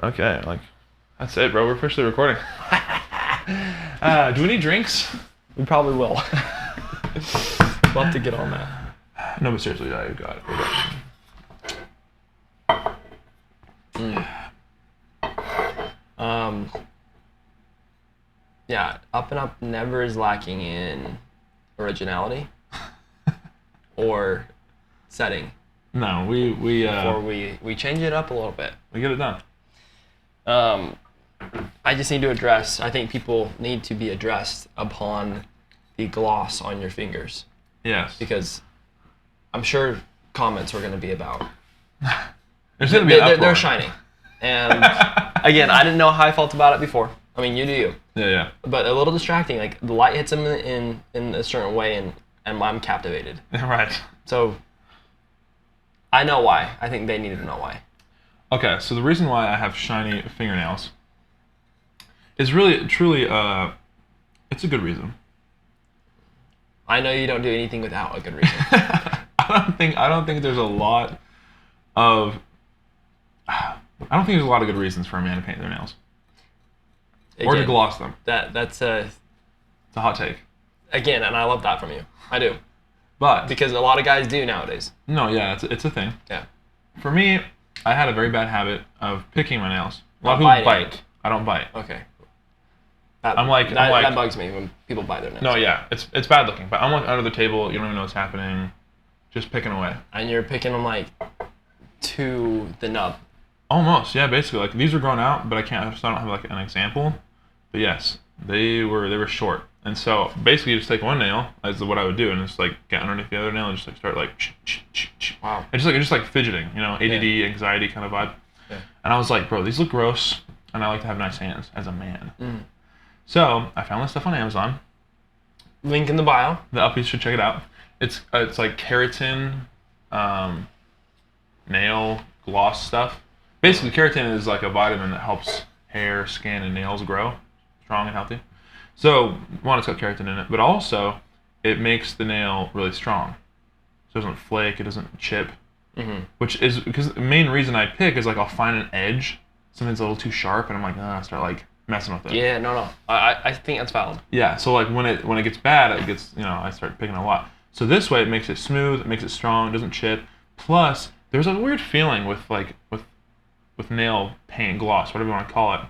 Okay, like, that's it, bro. We're officially recording. Do we need drinks? We probably will. We'll have to get on that. No, but seriously, I got it. Yeah, Up&Up never is lacking in originality or setting. No, we change it up a little bit. we get it done. I just need to address, I think people need to be addressed upon the gloss on your fingers. Yes. Because I'm sure comments are going to be about. There's going to be an uproar. They're shiny. And again, I didn't know how I felt about it before. I mean, you do you. Yeah. But a little distracting. Like, the light hits them in a certain way, and I'm captivated. Right. So, I know why. I think they need to know why. Okay, so the reason why I have shiny fingernails is really, truly, it's a good reason. I know you don't do anything without a good reason. I don't think there's a lot of good reasons for a man to paint their nails. Or to gloss them. It's a hot take. Again, and I love that from you. I do. But because a lot of guys do nowadays. No, yeah, it's a thing. Yeah. For me, I had a very bad habit of picking my nails. A lot of people bite. I don't bite. Okay. That bugs me when people bite their nails. No, yeah, it's bad looking. But I'm like under the table, you don't even know what's happening, just picking away. And you're picking them like to the nub. Almost, yeah, basically. Like these were grown out, but so I don't have like an example. But yes, they were short, and so basically you just take one nail, as what I would do, and just like get underneath the other nail and just like start like. Wow. It's just like fidgeting, you know, ADD, anxiety kind of vibe. Yeah. And I was like, bro, these look gross, and I like to have nice hands as a man. Mm. So I found this stuff on Amazon. Link in the bio. The uppies should check it out. It's like keratin, nail gloss stuff. Basically, keratin is like a vitamin that helps hair, skin, and nails grow strong and healthy. So one, it's got keratin in it, but also it makes the nail really strong. So it doesn't flake, it doesn't chip. Mm-hmm. Which is because the main reason I pick is like I'll find an edge, something's a little too sharp, and I'm like, I start like messing with it. Yeah, no. I think that's valid. Yeah, so like when it gets bad, I start picking a lot. So this way it makes it smooth, it makes it strong, it doesn't chip. Plus, there's a weird feeling with nail paint, gloss, whatever you want to call it.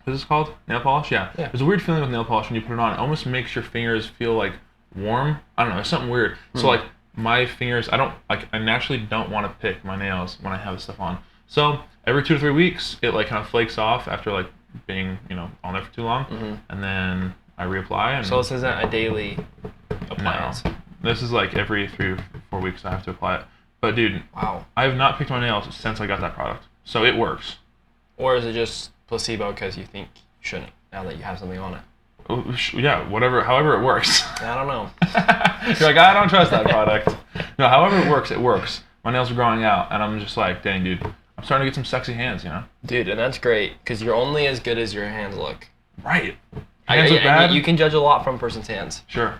What is this called? Nail polish? Yeah. There's a weird feeling with nail polish when you put it on. It almost makes your fingers feel like warm. I don't know, it's something weird. Mm. So like my fingers, I naturally don't want to pick my nails when I have this stuff on. So every 2 to 3 weeks, it like kind of flakes off after like being, on there for too long. Mm-hmm. And then I reapply. And so this isn't a daily appliance? No. This is like every 3 or 4 weeks I have to apply it. But dude, wow. I have not picked my nails since I got that product. So it works. Or is it just placebo because you think you shouldn't now that you have something on it? Yeah, however it works. I don't know. You're like, I don't trust that product. No, however it works. My nails are growing out, and I'm just like, dang, dude, I'm starting to get some sexy hands, Dude, and that's great, because you're only as good as your hands look. Right. Hands look bad. You can judge a lot from a person's hands. Sure.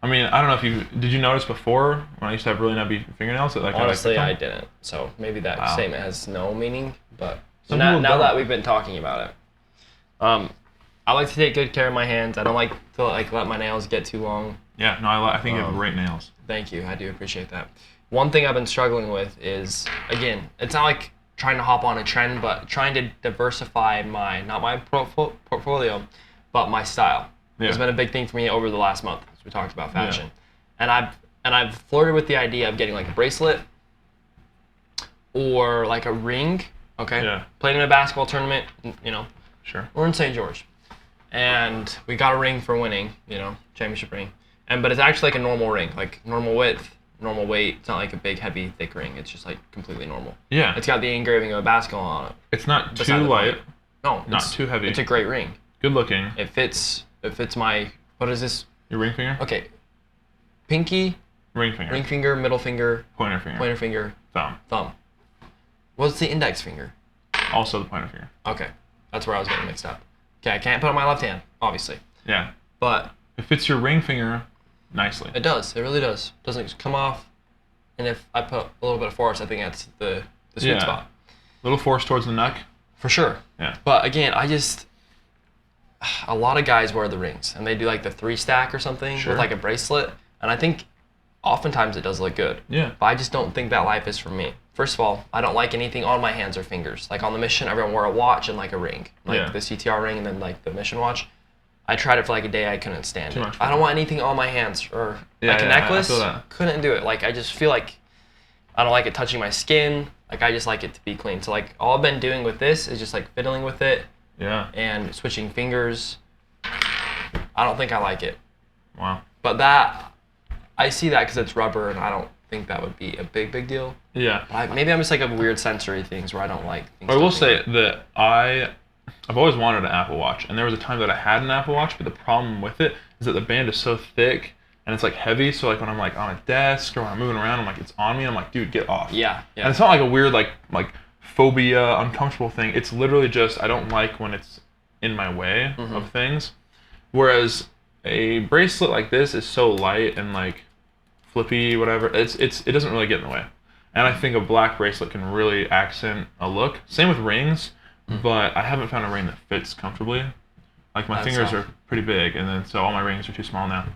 I mean, I don't know if did you notice before when I used to have really nubby fingernails? That, like, honestly, I didn't. So maybe that statement has no meaning, but Some now that we've been talking about it. I like to take good care of my hands. I don't like to let my nails get too long. Yeah, no, I think you have great nails. Thank you. I do appreciate that. One thing I've been struggling with is, again, it's not like trying to hop on a trend, but trying to diversify not my portfolio, but my style. Yeah. It's been a big thing for me over the last month, as we talked about fashion. Yeah. And I've flirted with the idea of getting like a bracelet or like a ring. Okay. Yeah. Played in a basketball tournament, Sure. We're in St. George. And we got a ring for winning, championship ring. But it's actually like a normal ring, like normal width, normal weight. It's not like a big, heavy, thick ring. It's just like completely normal. Yeah. It's got the engraving of a basketball on it. It's not too light. No. Not too heavy. It's a great ring. Good looking. It fits my, what is this? Your ring finger? Okay. Pinky. Ring finger. Ring finger, middle finger. Pointer finger. Pointer finger. Thumb. What's the index finger? Also the pointer finger. Okay. That's where I was getting mixed up. Okay, I can't put it on my left hand, obviously. Yeah. But it fits your ring finger nicely. It does. It really does. It doesn't come off. And if I put a little bit of force, I think that's the sweet spot. Little force towards the neck. For sure. Yeah. But again, a lot of guys wear the rings and they do like the 3-stack or something Sure. with like a bracelet. And I think oftentimes it does look good. Yeah. But I just don't think that life is for me. First of all, I don't like anything on my hands or fingers. Like on the mission, everyone wore a watch and like a ring. Like the CTR ring and then like the mission watch. I tried it for like a day. I couldn't stand it. I don't want anything on my hands or like a necklace. I feel that. Couldn't do it. Like I just feel like I don't like it touching my skin. Like I just like it to be clean. So like all I've been doing with this is just like fiddling with it. Yeah. And switching fingers. I don't think I like it. Wow. But that I see that because it's rubber, and I don't think that would be a big deal. Yeah. Maybe I'm just like a weird sensory things where I don't like things. I will say that I've always wanted an Apple Watch, and there was a time that I had an Apple Watch, but the problem with it is that the band is so thick and it's like heavy. So like when I'm like on a desk or when I'm moving around, I'm like it's on me. I'm like, dude, get off. Yeah. And it's not like a weird like phobia, uncomfortable thing. It's literally just I don't like when it's in my way of things. Whereas a bracelet like this is so light and like flippy, whatever. It doesn't really get in the way. And I think a black bracelet can really accent a look. Same with rings, but I haven't found a ring that fits comfortably. Like my fingers are pretty big, and then so all my rings are too small now.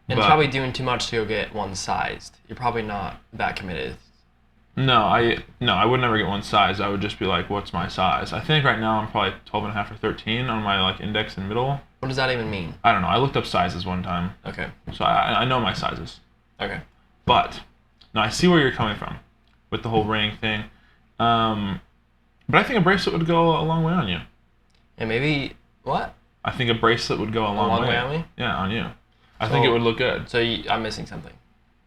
And it's probably doing too much to go get one sized. You're probably not that committed. No, I would never get one size. I would just be like, what's my size? I think right now I'm probably 12 and a half or 13 on my like index and middle. What does that even mean? I don't know. I looked up sizes one time. Okay. So I know my sizes. Okay. But now I see where you're coming from with the whole ring thing. But I think a bracelet would go a long way on you. And maybe what? I think a bracelet would go a long way on me? Yeah, on you. I think it would look good. So I'm missing something.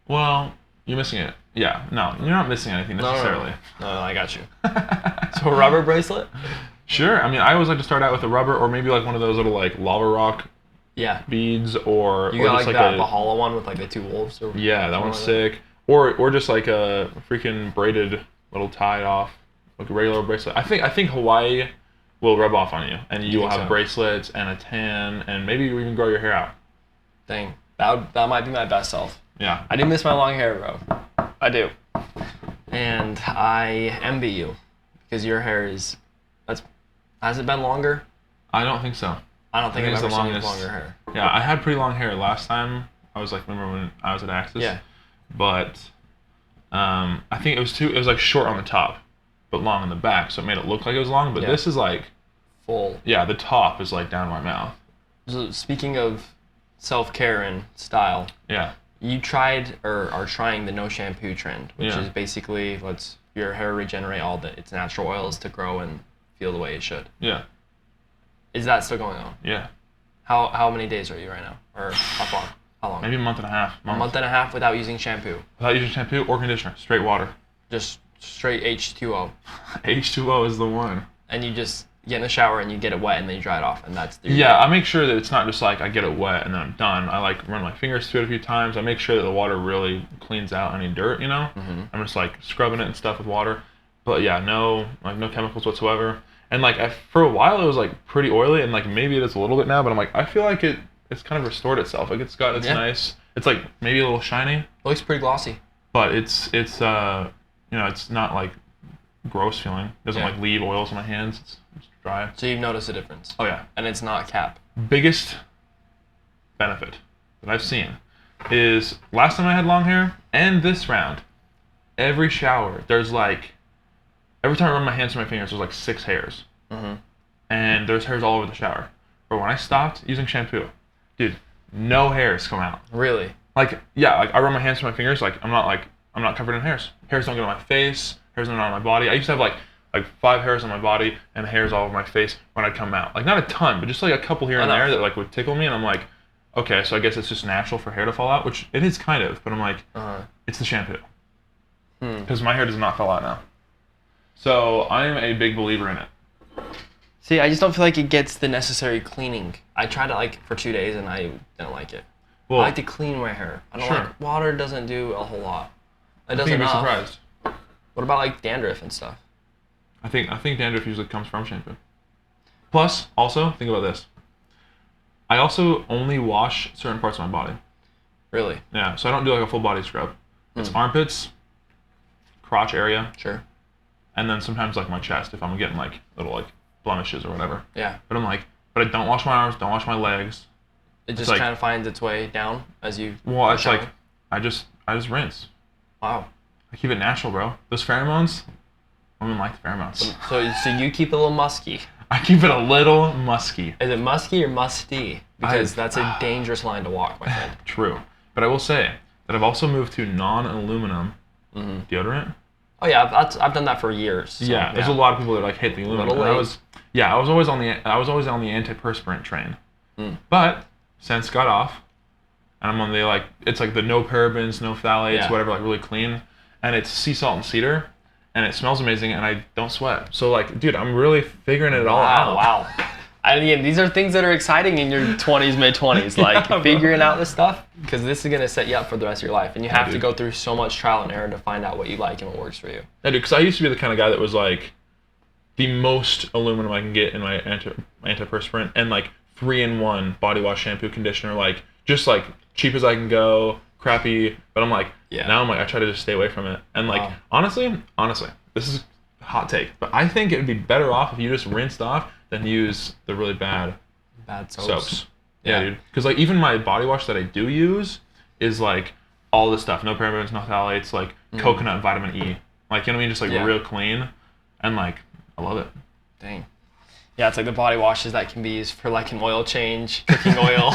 Well, you're missing it. Yeah, no, you're not missing anything necessarily. No, I got you. So a rubber bracelet? Sure. I mean, I always like to start out with a rubber or maybe like one of those little like lava rock beads or you got just like the hollow one with like the 2 wolves or yeah, that one's sick. Or just like a freaking braided little tied off like a regular bracelet. I think Hawaii will rub off on you and you will have bracelets and a tan and maybe you even grow your hair out. Dang. That might be my best self. Yeah. I do miss my long hair, bro. I do. And I envy you because your hair has it been longer? I don't think so. I don't think I've ever seen you with longer hair. Yeah, I had pretty long hair last time. I was like, remember when I was at Axis? Yeah. But I think it was like short on the top, but long in the back, so it made it look like it was long. But this is like full. Yeah, the top is like down my mouth. So speaking of self-care and style. Yeah. You tried or are trying the no shampoo trend, which is basically lets your hair regenerate all its natural oils to grow and feel the way it should. Yeah. Is that still going on? Yeah. How many days are you right now? Or how long? Maybe a month and a half. A month and a half without using shampoo. Without using shampoo or conditioner, straight water. Just straight H2O. H2O is the one. And you just get in the shower and you get it wet and then you dry it off and that's the I make sure that it's not just like I get it wet and then I'm done. I like run my fingers through it a few times. I make sure that the water really cleans out any dirt, you know? I'm just like scrubbing it and stuff with water. But yeah, no chemicals whatsoever. And like for a while it was like pretty oily and like maybe it is a little bit now, but I'm like I feel like it's kind of restored itself. Like it's nice. It's like maybe a little shiny. It looks pretty glossy. But it's it's not like gross feeling. It doesn't like leave oils on my hands. It's dry. So you've noticed a difference. Oh yeah. And it's not cap. Biggest benefit that I've seen is last time I had long hair and this round, every shower there's like every time I run my hands through my fingers there's like 6 hairs. And there's hairs all over the shower. But when I stopped using shampoo, dude, no hairs come out. Really? Like like I run my hands through my fingers, like I'm not covered in hairs. Hairs don't get on my face, hairs don't get on my body. I used to have like 5 hairs on my body and hairs all over my face when I'd come out. Like not a ton, but just like a couple here and there that like would tickle me and I'm like, okay, so I guess it's just natural for hair to fall out, which it is kind of, but I'm like, it's the shampoo. Because my hair does not fall out now. So I'm a big believer in it. See, I just don't feel like it gets the necessary cleaning. I tried it for 2 days and I didn't like it. Well, I like to clean my hair. I don't like water doesn't do a whole lot. It doesn't enough. You'd be surprised. What about like dandruff and stuff? I think dandruff usually comes from shampoo. Plus, also, think about this. I also only wash certain parts of my body. Really? Yeah, so I don't do like a full body scrub. It's armpits, crotch area. Sure. And then sometimes like my chest if I'm getting like little like blemishes or whatever. Yeah. But I'm like, but I don't wash my arms, don't wash my legs. It just kind of finds its way down as you. Well, it's like I just rinse. Wow. I keep it natural, bro. Those pheromones, women like the pheromones. So you keep it a little musky. I keep it a little musky. Is it musky or musty? Because that's a dangerous line to walk, my friend. True. But I will say that I've also moved to non-aluminum deodorant. Oh yeah, I've done that for years. So, yeah, there's a lot of people that like hate the aluminum. I was always on the antiperspirant train. But since got off, and I'm on the it's like the no parabens, no phthalates, whatever, like really clean, and it's sea salt and cedar, and it smells amazing, and I don't sweat. So like, dude, I'm really figuring it all out. Wow. I mean, these are things that are exciting in your 20s, mid-20s, like figuring out this stuff, because this is going to set you up for the rest of your life, and you have to go through so much trial and error to find out what you like and what works for you. I do, because I used to be the kind of guy that was like, the most aluminum I can get in my antiperspirant, and like 3-in-1 body wash, shampoo, conditioner, like just like cheap as I can go, crappy, but I'm like, now I'm like, I try to just stay away from it. And like, honestly, this is a hot take, but I think it would be better off if you just rinsed off than use the really bad soaps. Yeah, dude. Because like even my body wash that I do use is like all this stuff, no parabens, no phthalates, like coconut and vitamin E. Like, you know what I mean? Just like real clean, and like I love it. Dang. Yeah, it's like the body washes that can be used for like an oil change, cooking oil,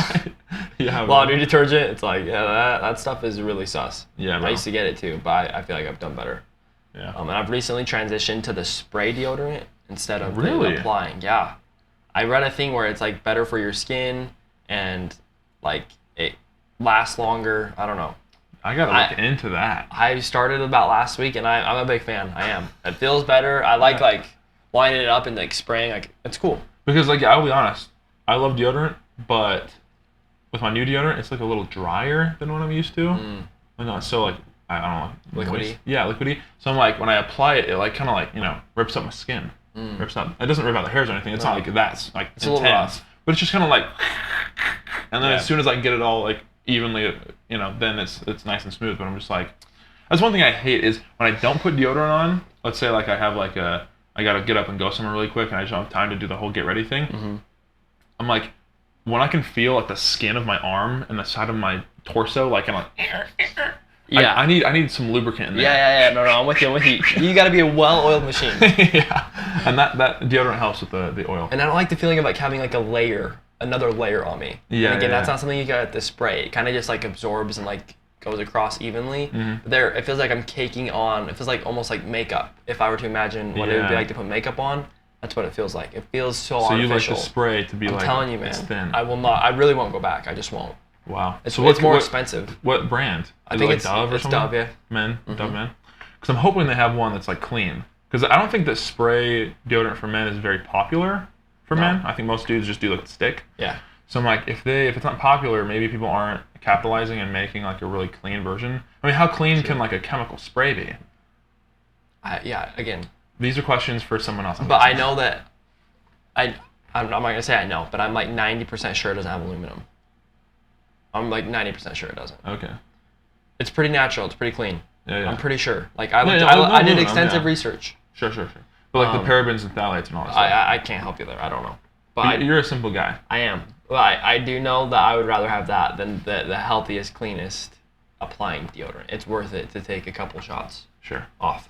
laundry detergent. It's like, that stuff is really sus. Yeah, bro. I used to get it too, but I feel like I've done better. Yeah. And I've recently transitioned to the spray deodorant instead of really applying. Yeah. I read a thing where it's like better for your skin and like it lasts longer. I don't know. I gotta look into that. I started about last week, and I'm a big fan. I am. It feels better. I like lining it up and like spraying. Like, it's cool. Because like, I'll be honest, I love deodorant, but with my new deodorant, it's like a little drier than what I'm used to. And not so like, I don't know. Liquidy. Yeah, liquidy. So I'm like, when I apply it, it like kind of like, rips up my skin. Rips out. It doesn't rip out the hairs or anything. It's not like that's like it's intense. A little rough. But it's just kind of like, and then as soon as I can get it all like evenly, then it's nice and smooth. But I'm just like, that's one thing I hate is when I don't put deodorant on. Let's say like I have like I gotta get up and go somewhere really quick, and I just don't have time to do the whole get ready thing. I'm like, when I can feel like the skin of my arm and the side of my torso, like I'm like, yeah, I need some lubricant in there. Yeah. No, I'm with you. You got to be a well-oiled machine. Yeah, and that deodorant helps with the oil. And I don't like the feeling of like having like another layer on me. Yeah. And again, that's not something you got to spray. It kind of just like absorbs and like goes across evenly. But it feels like I'm caking on. It feels like almost like makeup. If I were to imagine what it would be like to put makeup on, that's what it feels like. It feels so artificial. So you like the spray to be I'm telling you, man. It's thin. I will not. I really won't go back. I just won't. Wow. It's more expensive. What brand? I think it's Dove or something? Dove, yeah. Men? Dove Men? Because I'm hoping they have one that's like clean. Because I don't think that spray deodorant for men is very popular for men. I think most dudes just do like the stick. Yeah. So I'm like, if it's not popular, maybe people aren't capitalizing and making like a really clean version. I mean, how clean can like a chemical spray be? Again. These are questions for someone else. But I know that I'm not going to say I know, but I'm like 90% sure it doesn't have aluminum. I'm like 90% sure it doesn't. Okay. It's pretty natural. It's pretty clean. Yeah. I'm pretty sure. Like I did extensive research. Sure. But like the parabens and phthalates and all that stuff. I can't help you there. I don't know. But you're a simple guy. I am. Well, I do know that I would rather have that than the healthiest, cleanest applying deodorant. It's worth it to take a couple shots. Sure. Off.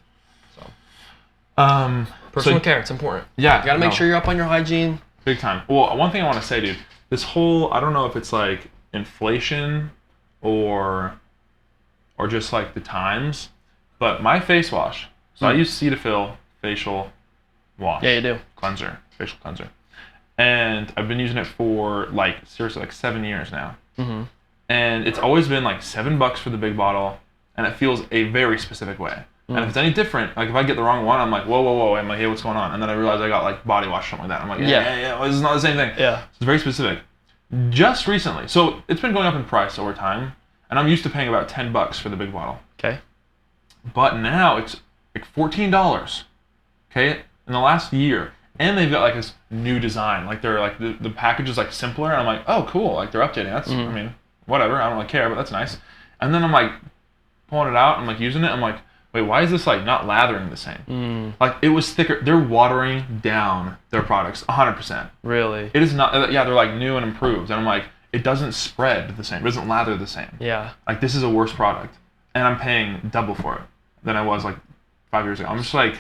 So. Personal care. It's important. Yeah. You gotta make sure you're up on your hygiene. Big time. Well, one thing I want to say, dude. This whole, I don't know if it's like inflation or just like the times, but my face wash. So I use Cetaphil facial wash. Yeah, you do. Facial cleanser. And I've been using it for like seriously like 7 years now. And it's always been like $7 for the big bottle, and it feels a very specific way. And if it's any different, like if I get the wrong one, I'm like, whoa, I'm like, hey, what's going on? And then I realize I got like body wash or something like that. I'm like, yeah, well, this is not the same thing. Yeah. So it's very specific. Just recently, so it's been going up in price over time, and I'm used to paying about $10 for the big bottle. Okay. But now it's like $14. Okay, in the last year, and they've got like this new design. Like they're like the package is like simpler, and I'm like, oh, cool. Like they're updating. That's I mean, whatever. I don't really care, but that's nice. And then I'm like pulling it out, I'm like using it. I'm like, wait, why is this like not lathering the same? Like it was thicker. They're watering down their products 100%. Really? It is not. Yeah, they're like new and improved, and I'm like, it doesn't spread the same. It doesn't lather the same. Yeah. Like this is a worse product, and I'm paying double for it than I was like 5 years ago. I'm just like,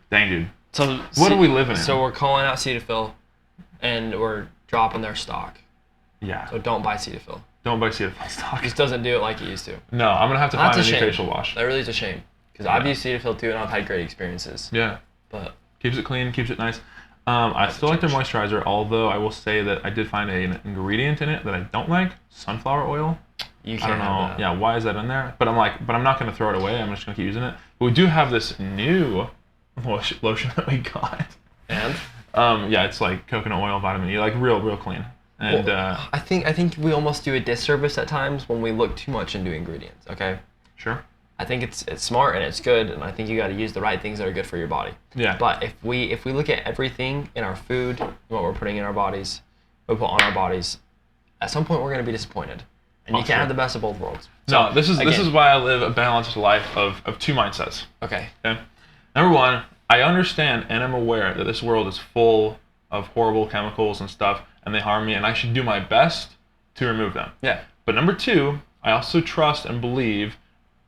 dang, dude. So what are we living in? So we're calling out Cetaphil, and we're dropping their stock. Yeah. So don't buy Cetaphil. Don't buy Cetaphil stock. It just doesn't do it like it used to. No, I'm gonna have to find a new shame. facial wash. That really is a shame. Because I've used Cetaphil too, and I've had great experiences. Yeah. But keeps it clean, keeps it nice. I still like their moisturizer, although I will say that I did find an ingredient in it that I don't like: sunflower oil. You can't I don't know. have that. Yeah, why is that in there? But I'm not gonna throw it away. I'm just gonna keep using it. But we do have this new lotion that we got. And yeah, it's like coconut oil, vitamin E, like real clean. And I think we almost do a disservice at times when we look too much into ingredients. Okay. Sure. I think it's smart and it's good, and I think you got to use the right things that are good for your body. Yeah. But if we look at everything in our food, what we're putting in our bodies, what we put on our bodies, at some point we're going to be disappointed, and you can't have the best of both worlds. So, no, this is why I live a balanced life of two mindsets. Okay. Number one, I understand and I'm aware that this world is full of horrible chemicals and stuff, and they harm me, and I should do my best to remove them. Yeah. But number two, I also trust and believe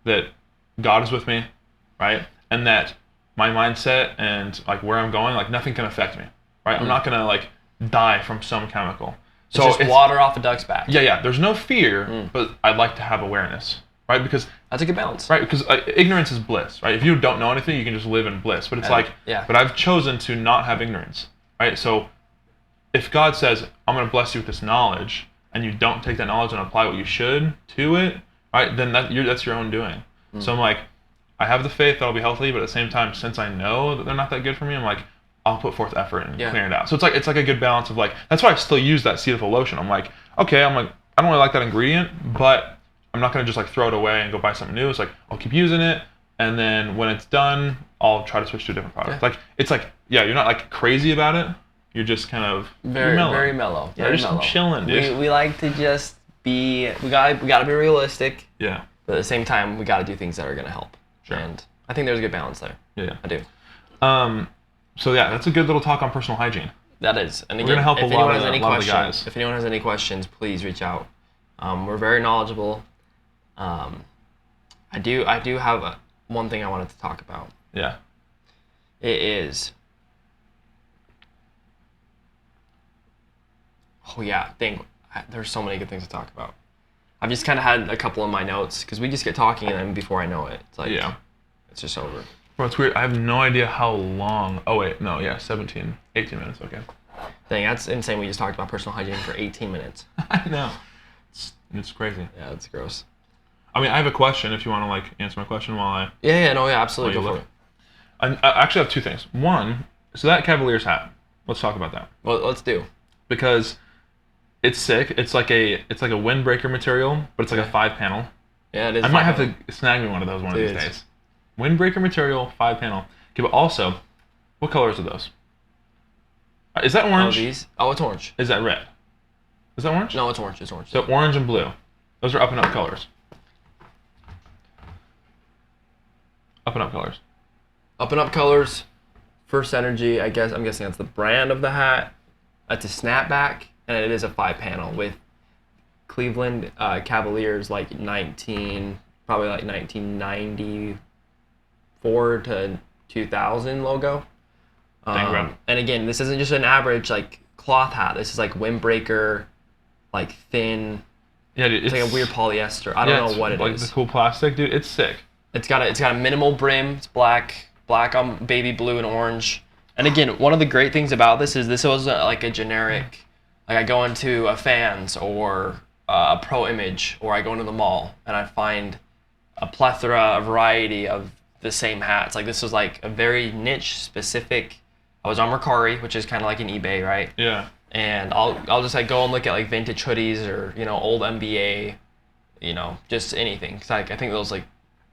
that God is with me, right? And that my mindset and like where I'm going, like nothing can affect me, right? I'm not gonna like die from some chemical. So it's just water off a duck's back. Yeah. There's no fear, but I'd like to have awareness, right? Because that's a good balance, right? Because ignorance is bliss, right? If you don't know anything, you can just live in bliss. But it's but I've chosen to not have ignorance, right? So if God says, I'm gonna bless you with this knowledge, and you don't take that knowledge and apply what you should to it, right? Then that's your own doing. So I'm like, I have the faith that I'll be healthy, but at the same time, since I know that they're not that good for me, I'm like, I'll put forth effort and clear it out. So it's like a good balance of like, that's why I still use that Cetaphil lotion. I'm like, okay, I don't really like that ingredient, but I'm not gonna just like throw it away and go buy something new. It's like, I'll keep using it, and then when it's done, I'll try to switch to a different product. Like, it's like, yeah, you're not like crazy about it. You're just kind of very mellow. Yeah, just chilling, dude. We like to just be, we gotta be realistic. Yeah. But at the same time, we gotta do things that are gonna help. Sure. And I think there's a good balance there. Yeah. I do. So yeah, that's a good little talk on personal hygiene. That is. And again, we're gonna help if a lot of the guys. If anyone has any questions, please reach out. We're very knowledgeable. I do have one thing I wanted to talk about. Yeah. It is. Oh yeah, there's so many good things to talk about. I've just kind of had a couple of my notes because we just get talking and then before I know it, it's like it's just over. Well, it's weird. I have no idea how long. Oh wait, no, yeah, 18 minutes. Okay. Dang, that's insane. We just talked about personal hygiene for 18 minutes. I know. It's crazy. Yeah, it's gross. I mean, I have a question. If you want to like answer my question while I. Yeah, absolutely. Go for it. I actually have two things. One, so that Cavaliers hat. Let's talk about that. Well, let's do. Because it's sick. It's like a windbreaker material, but it's like a 5-panel. Yeah, it is. I might have to snag me one of those one of these days. Windbreaker material, 5-panel. Okay, but also, what colors are those? Is that orange? Oh, these? Oh, it's orange. Is that red? Is that orange? No, it's orange. It's orange. So orange and blue. Those are Up&Up colors. Up&Up colors. Up&Up colors. First Energy. I'm guessing that's the brand of the hat. It's a snapback, and it is a 5-panel with Cleveland Cavaliers probably like 1994 to 2000 logo. And again, this isn't just an average like cloth hat. This is like windbreaker, like thin. Yeah, dude, it's like a weird polyester. I don't know what it is. Like the cool plastic, dude. It's sick. It's got a minimal brim. It's black on baby blue and orange. And again, one of the great things about this is this wasn't like a generic. Like I go into a Fans or a Pro Image, or I go into the mall and I find a variety of the same hats. Like this was like a very niche specific. I was on Mercari, which is kind of like an eBay, right? Yeah. And I'll just like go and look at like vintage hoodies or old NBA, just anything. Cause I think those like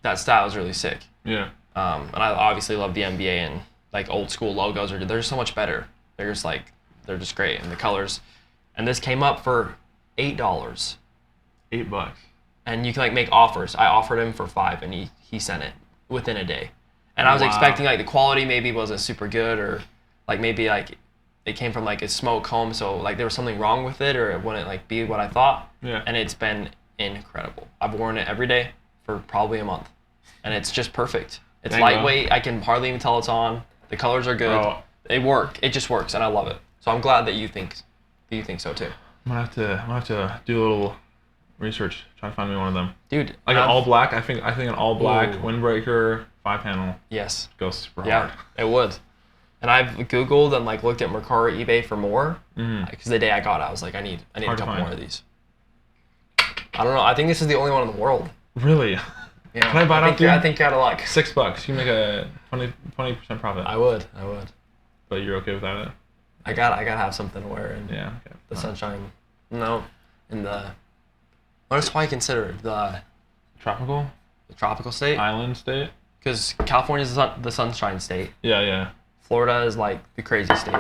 that style is really sick. Yeah. And I obviously love the NBA and like old school logos they're just so much better. They're just great, and the colors. And this came up for $8. $8. And you can like make offers. I offered him for $5 and he sent it. within a day. And I was expecting like the quality maybe wasn't super good, or like maybe like it came from like a smoke home, so like there was something wrong with it, or it wouldn't like be what I thought. Yeah. And it's been incredible. I've worn it every day for probably a month, and it's just perfect. It's lightweight. I can hardly even tell it's on. The colors are good. Bro. They work. It just works, and I love it. So I'm glad that you think so too. I'm gonna have to do a little research, try to find me one of them. Dude, Like an all black. I think an all black Ooh. windbreaker 5-panel yes. goes super Yeah, hard. it would. And I've Googled and like looked at Mercari, eBay for more. Because the day I got it, I was like, I need a Hard to couple find. more of these. I don't know. I think this is the only one in the world. Really? Yeah. Can I buy it off you? I think you're out of luck. $6. You make a 20% profit. I would. But you're okay with that? I gotta have something to wear in Yeah. Okay. the sunshine. No, in the. What else do I consider the Tropical? tropical state? Island state? Because California's the sunshine state. Yeah. Florida is like the crazy state.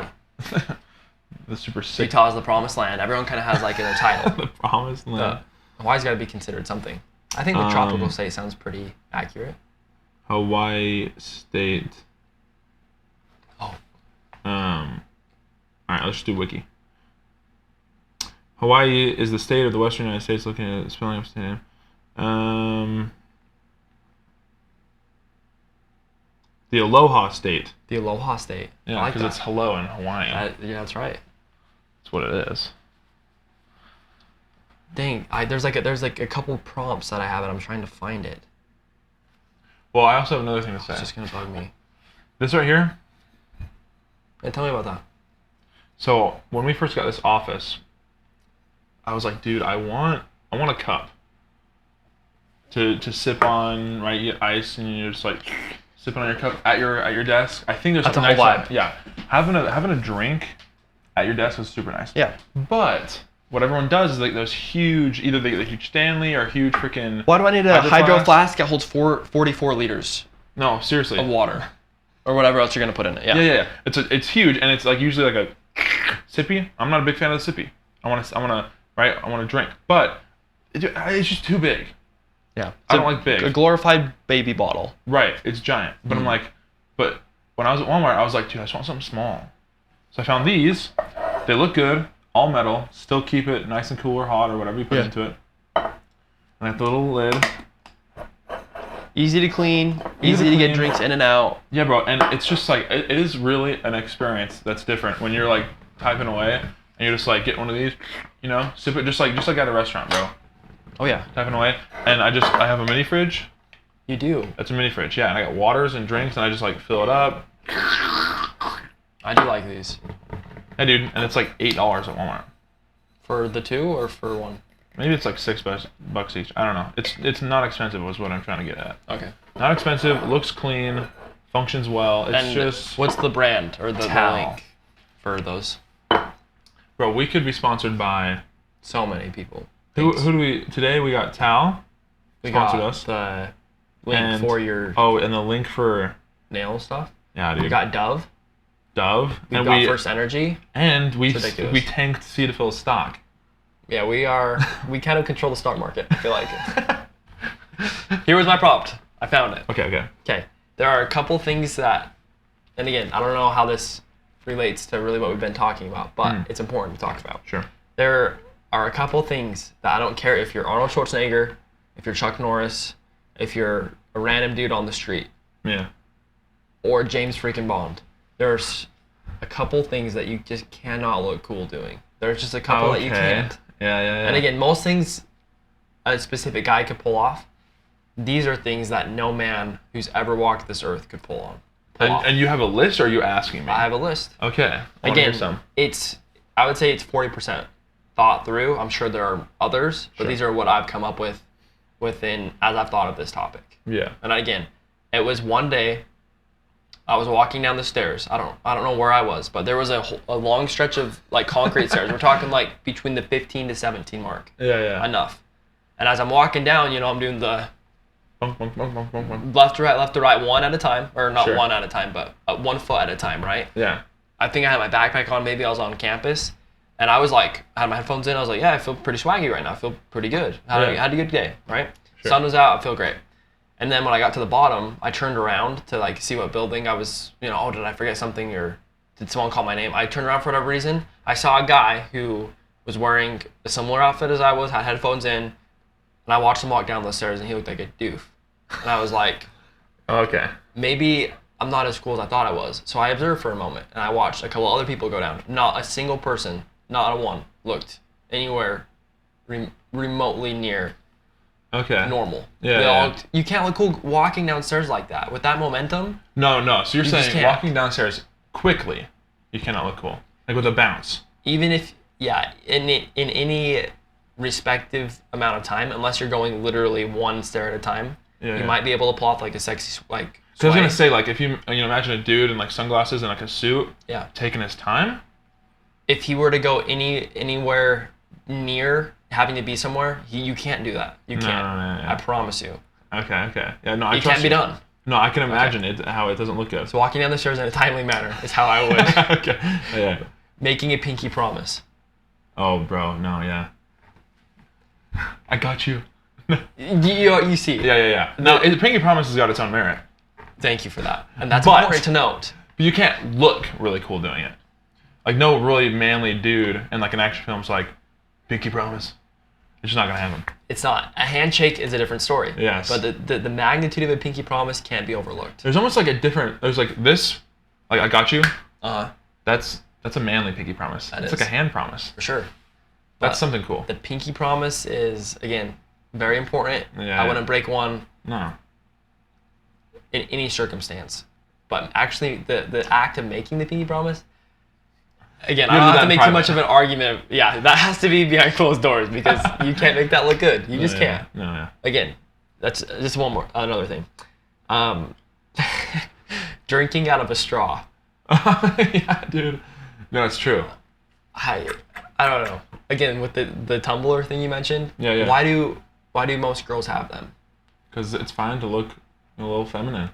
The super sick. Utah's the promised land. Everyone kind of has like their title. The promised land. Hawaii's got to be considered something. I think the tropical state sounds pretty accurate. Hawaii state. Oh. Alright, let's just do wiki. Hawaii is the state of the western United States, looking at the spelling of state name. The Aloha State. The Aloha State. Yeah, I like because that. it's hello in Hawaiian. Yeah, that's right. That's what it is. Dang, there's like a couple prompts that I have and I'm trying to find it. Well, I also have another thing to say. It's just gonna bug me. This right here. Hey, tell me about that. So when we first got this office, I was like, dude, I want a cup to sip on, right? You get ice and you're just like sipping on your cup at your desk. I think there's That's something a whole nice. vibe. Yeah, having a drink at your desk is super nice. Yeah. But what everyone does is like those huge, either they get a huge Stanley or a huge freaking. Why do I need a hydro flask? flask that holds 44 liters No, seriously. of water? Or whatever else you're gonna put in it. Yeah. Yeah. It's huge, and it's like usually like a sippy. I'm not a big fan of the sippy. I want to drink, but it's just too big. Yeah. I don't like big. A glorified baby bottle. Right, it's giant. But I'm like, but when I was at Walmart, I was like, dude, I just want something small. So I found these. They look good, all metal. Still keep it nice and cool or hot or whatever you put into it. And I have the little lid. Easy to clean. Easy to get drinks in and out. Yeah, bro, and it's just like it is really an experience that's different when you're like typing away and you're just like get one of these, sip it just like at a restaurant, bro. Oh yeah. Typing away, and I have a mini fridge. You do. That's a mini fridge, yeah. And I got waters and drinks, and I just like fill it up. I do like these. Yeah, dude, and it's like $8 at Walmart. For the two or for one? Maybe it's like $6 each. I don't know. It's not expensive, was what I'm trying to get at. Okay. Not expensive. Looks clean. Functions well. It's And just. what's the brand or the Towel. link for those? Bro, we could be sponsored by. So many people. Who do we? Today we got Tal. We Sponsored got us. the link And- for your And the link for. nail stuff. Yeah, dude. We got Dove. Dove. We and got First Energy. And we It's ridiculous. we tanked Cetaphil's stock. Yeah, we kind of control the stock market, I feel like. Here was my prompt. I found it. Okay. Okay. There are a couple things that, and again, I don't know how this relates to really what we've been talking about, but it's important to talk about. Sure. There are a couple things that I don't care if you're Arnold Schwarzenegger, if you're Chuck Norris, if you're a random dude on the street, Yeah. or James freaking Bond. There's a couple things that you just cannot look cool doing. There's just a couple that you can't. Yeah. And again, most things a specific guy could pull off. These are things that no man who's ever walked this earth could pull off. And you have a list, or are you asking me? I have a list. Okay. I wanna hear some. I would say it's 40% thought through. I'm sure there are others, but Sure. these are what I've come up with as I've thought of this topic. Yeah. And again, it was one day I was walking down the stairs. I don't know where I was, but there was a long stretch of like concrete stairs. We're talking like between the 15 to 17 mark. Yeah. Enough. And as I'm walking down, I'm doing the Bunk, bunk, bunk, bunk, bunk, bunk. left to right, one at a time, or not Sure. one at a time, but 1 foot at a time, right? Yeah. I think I had my backpack on. Maybe I was on campus, and I was like, I had my headphones in. I was like, yeah, I feel pretty swaggy right now. I feel pretty good. Had a good day, right? Sure. Sun was out. I feel great. And then when I got to the bottom, I turned around to like see what building I was, oh, did I forget something or did someone call my name? I turned around for whatever reason. I saw a guy who was wearing a similar outfit as I was, had headphones in, and I watched him walk down the stairs and he looked like a doof. And I was like, Okay. maybe I'm not as cool as I thought I was. So I observed for a moment and I watched a couple other people go down. Not a single person, not a one, looked anywhere remotely near normal. Yeah, You can't look cool walking downstairs like that with that momentum. No. So you're You just saying can't. walking downstairs quickly, you cannot look cool. Like with a bounce. Even if, in any respective amount of time, unless you're going literally one stair at a time, you might be able to pull off like a sexy like. So I was gonna say, like, if you imagine a dude in like sunglasses and like a suit, taking his time. If he were to go anywhere near having to be somewhere, you can't do that. You can't. No. I promise you. Okay. Yeah, no, I It trust can't be done. No, I can imagine how it doesn't look good. So walking down the stairs in a timely manner is how I would. Okay. Yeah. Making a pinky promise. Oh, bro, no, yeah. I got you. You see. Yeah. No, pinky promise has got its own merit. Thank you for that. And that's important to note. But you can't look really cool doing it. Like, no really manly dude in like an action film's like, pinky promise. It's just not gonna happen. It's not. A handshake is a different story. Yes. But the magnitude of a pinky promise can't be overlooked. There's almost like there's like this, like I got you. Uh-huh. That's a manly pinky promise. It's like a hand promise. For sure. That's something cool. The pinky promise is, again, very important. Yeah. I wouldn't break one No. in any circumstance. But actually, the act of making the pinky promise, again, I don't have to make too much of an argument. Yeah, that has to be behind closed doors because you can't make that look good. You just can't. No. Again, that's just another thing. Drinking out of a straw. Yeah, dude. No, it's true. I don't know. Again, with the tumbler thing you mentioned. Yeah. Why do most girls have them? Because it's fine to look a little feminine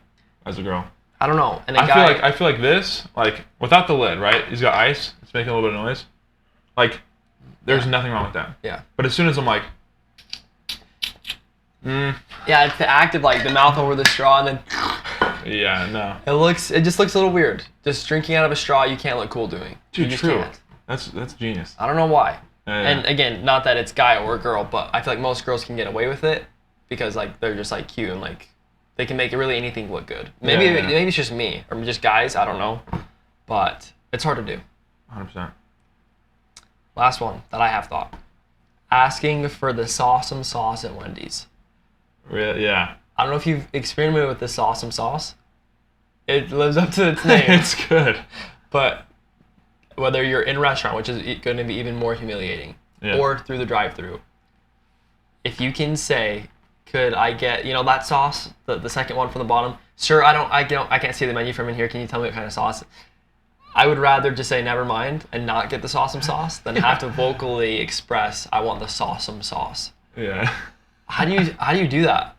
as a girl. I don't know. And I feel like this, like without the lid, right? He's got ice. It's making a little bit of noise. Like, there's nothing wrong with that. Yeah. But as soon as I'm like, yeah, it's the act of like the mouth over the straw and then. Yeah, no. It just looks a little weird. Just drinking out of a straw, you can't look cool doing. Dude, you just true. can't. That's genius. I don't know why. Yeah. And again, not that it's guy or girl, but I feel like most girls can get away with it because like they're just like cute and like they can make really anything look good. Maybe it's just me or just guys. I don't know, but it's hard to do. 100%. Last one that I have thought: asking for the Sawsome sauce at Wendy's. Really? Yeah. I don't know if you've experimented with the Sawsome sauce. It lives up to its name. It's good. But whether you're in a restaurant, which is going to be even more humiliating, or through the drive-thru, if you can say, "Could I get that sauce, the second one from the bottom?" Sir, I can't see the menu from in here. Can you tell me what kind of sauce? I would rather just say never mind and not get the Sawsome sauce than have to vocally express I want the Sawsome sauce. Yeah. How do you do that?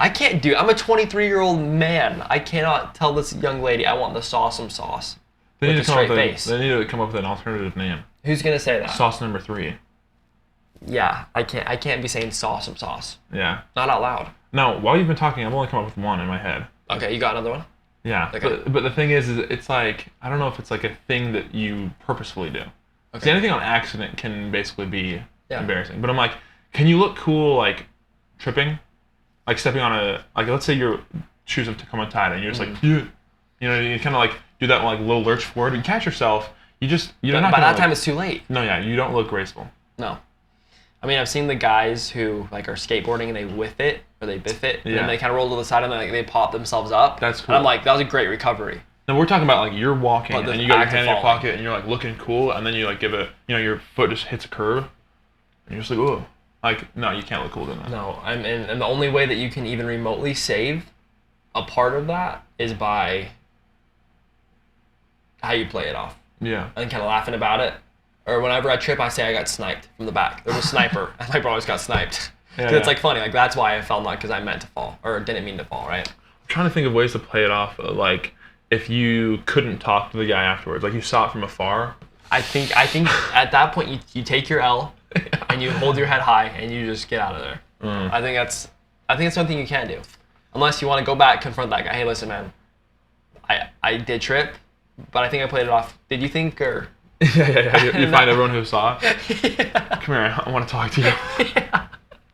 I can't do it. I'm a 23-year-old man. I cannot tell this young lady I want the Sawsome sauce. They need with a straight face. They need to come up with an alternative name. Who's gonna say that? Sauce number 3. Yeah, I can't be saying Sawsome sauce. Yeah. Not out loud. Now, while you've been talking, I've only come up with one in my head. Okay, you got another one? Yeah. Okay. But the thing is it's like, I don't know if it's like a thing that you purposefully do. Okay. See, anything on accident can basically be embarrassing. But I'm like, can you look cool like tripping? Like stepping on let's say your shoes have to come untied and you're just like, yeah. You kind of like do that like little lurch forward. You catch yourself. You're not. By that time, it's too late. No, yeah, you don't look graceful. No. I mean, I've seen the guys who like are skateboarding and they whiff it or they biff it and then they kind of roll to the side and they pop themselves up. That's cool. And I'm like, that was a great recovery. No, we're talking about like you're walking and you got your hand in your falling. pocket and you're like looking cool and then you like give it, your foot just hits a curve and you're just like, oh, like no, you can't look cool doing that. No, and the only way that you can even remotely save a part of that is by how you play it off. Yeah. And kind of laughing about it. Or whenever I trip, I say I got sniped from the back. There's a sniper. And my bro always got sniped. Because it's like funny. Like that's why I fell, not because I meant to fall or didn't mean to fall, right? I'm trying to think of ways to play it off. Like if you couldn't talk to the guy afterwards, like you saw it from afar. I think at that point you take your L and you hold your head high and you just get out of there. I think that's something you can do. Unless you want to go back, confront that guy. Hey, listen, man. I did trip, but I think I played it off. Did you think or? Yeah. You find everyone who saw it. Yeah. Come here, I want to talk to you. Yeah.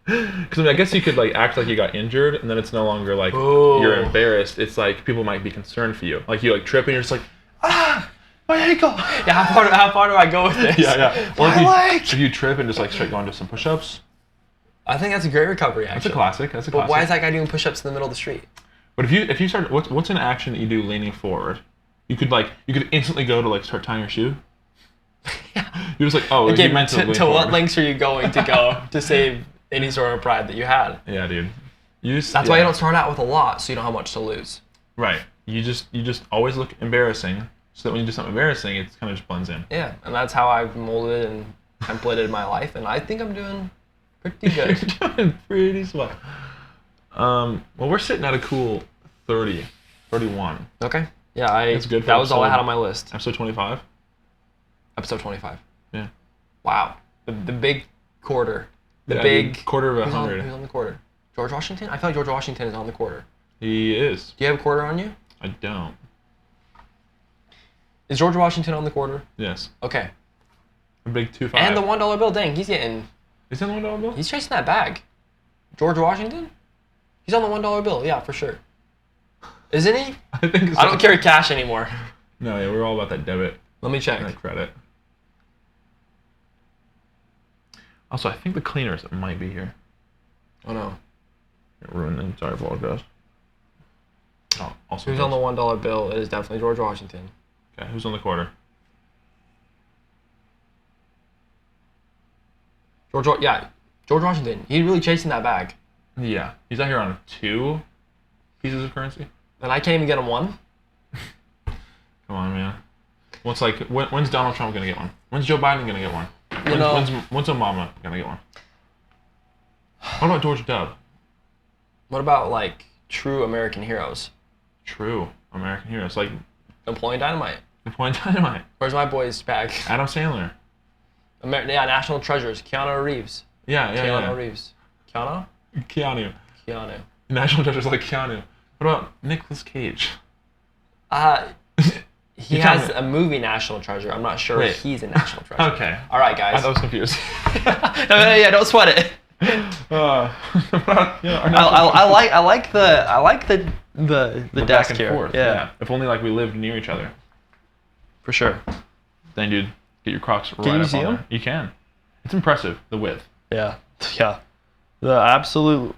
Because I mean, I guess you could like act like you got injured, and then it's no longer like Ooh. you're embarrassed. It's like people might be concerned for you. Like you like trip, and you're just like, my ankle. Yeah, how far do I go with this? Yeah. Or My if you trip and just like start going to some push-ups. I think that's a great recovery. Actually, That's a classic. That's a But classic. why is that guy doing push-ups in the middle of the street? But if you start, what's an action that you do leaning forward? You could instantly go to like start tying your shoe. Yeah. You're just like, oh, Again, you meant to lean to what forward. lengths are you going to go to save any sort of pride that you had? Yeah, dude. That's why you don't start out with a lot, so you don't have much to lose. Right. You just always look embarrassing, so that when you do something embarrassing, it kind of just blends in. Yeah, and that's how I've molded and templated my life, and I think I'm doing pretty good. You're doing pretty swell. Well, we're sitting at a cool 30, 31. Okay. Yeah, That's good for that was all I episode- had on my list. Episode 25. Episode 25. Yeah. Wow. The big quarter. The Yeah, big dude, quarter of who's on 100. the quarter? George Washington? I feel like George Washington is on the quarter. He is. Do you have a quarter on you? I don't. Is George Washington on the quarter? Yes. Okay. A big 2.5. And the $1 bill, dang, he's getting. Is that the $1 bill? He's chasing that bag. George Washington? He's on the $1 bill, yeah, for sure. Isn't he? I think so. I don't carry cash anymore. No, yeah, we're all about that debit Let me check. and that credit. Also, I think the cleaners might be here. Oh no. Ruining. Sorry for all it goes. Oh, also. Who's on the $1 bill? It is definitely George Washington. Okay, who's on the quarter? George Washington. He's really chasing that bag. Yeah, he's out here on 2 pieces of currency. And I can't even get him one. Come on, man. When's Donald Trump gonna get one? When's Joe Biden gonna get one? When's Obama gonna get one? What about George W? What about like true American heroes? True American heroes like Napoleon Dynamite. Napoleon Dynamite, Where's my boy's bag? Adam Sandler. National treasures. Keanu Reeves. Yeah. Reeves. Keanu? Keanu. Keanu. National treasures like Keanu. What about Nicolas Cage? He You tell has me. a movie National Treasure. I'm not sure Wait. he's a National Treasure. Okay. All right, guys. I was confused. Yeah, don't sweat it. I like the the desk back and here. forth. Yeah, If only like we lived near each other. for sure. Then, dude, get your Crocs right you up see on them? there. You can. It's impressive, the width. Yeah. The absolute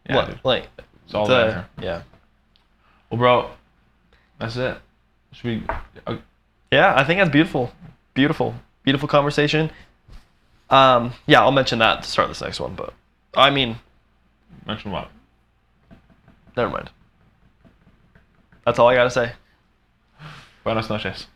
Yeah, dude. like It's all there. yeah. Well, bro, that's it. Should we? Yeah, I think that's beautiful. Beautiful conversation. Yeah, I'll mention that to start this next one, but I mean, Mention what? never mind. That's all I gotta say. Buenas noches.